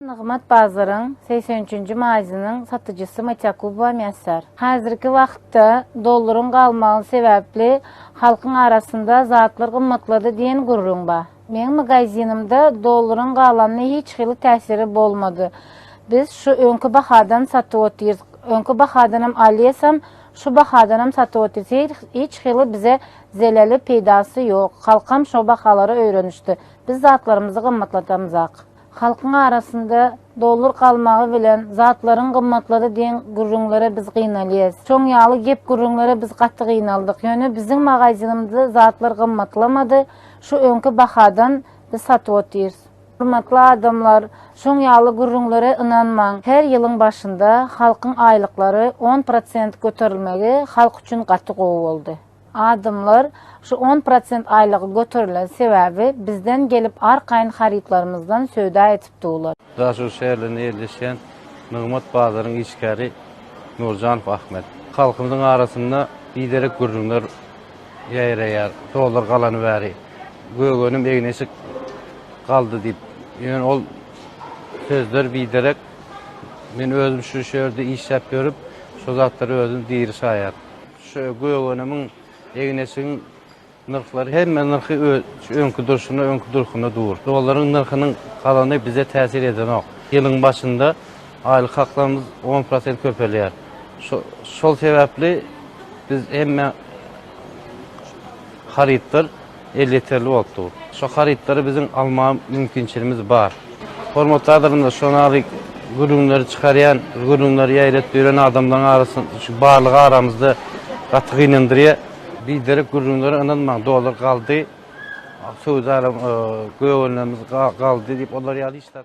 Nigmat bazarın 83-nji magazynyň satyjysy Matyakuba Mässär. Häzirki wagtda dolların galmagy sebäpli halkyň arasynda zatlar gymmatlady diýen gurrun bar. Meň magazynymda dolların galanyna hiç hili täsiri bolmady. Biz şu öňkü bahadan satyp otyrys. Öňkü bahadanam alýasam, şu bahadanam satyp otyrys. Hiç hili bize zeleli peýdasy ýok. Halkam şu bahalary öýrenişdi. Biz zatlarymyzy gymmatlatamyzak. Halkyň arasynda dollar galmagy bilen zatlaryň gymmatlady diýen gurrunlara biz gynalýas. Çoň ýaly gep gurrunlara biz gaty gynaldyk. Ýöne biziň magazynymyzda zatlar gymmatlamady. Şu öňkü bahadan biz satyp otyrys. Hurmatly adamlar, çoň ýaly gurrunlara ynanmaň. Her ýylyň başynda halkyň aýlyklary 10% göterilmegi halk üçin gaty gowy boldy. Adamlar şu 10% aylığı götürülen sebebi bizden gelip arkayn haritlarımızdan söýda etip dular. Daşur şäherlerinde ýerleşen Nigmat bazarynyň işgäri Nurjanow Ahmet. Halkymyzyň arasynda biderek gurrunlar ýaýraýar, dollar galany bäri. Gögönüm egneşik galdy diýip. Ýöne ol sözler biderek men özüm şu şeýerde iş ýapýaryp, şu zatlary özüm diýir şaýar. Şu gögönümiň egneşiň nırxları hemme nırxy öňkü durşuna dur. Dollaryň nırxynyň galany bize täsir eden ok. Ýylyň başynda aýlyk haklarymyz 10% köpelýär. Şol sebäpli biz hemme haritlar elleterli boldy. Şu haritlary biziň alma mümkinçiligimiz bar. Hormatly adamlar, şonaly gurrunlary çykarýan, gurrunlary ýaýrat beren adamlaryň arasynda şu barlygy aramyzda gaty gynandyrýar. Biderek gurrunlara ynanmaň, dollar galdy, söwdalym göwünlerimiz galdy diýip onlar ýaly işler.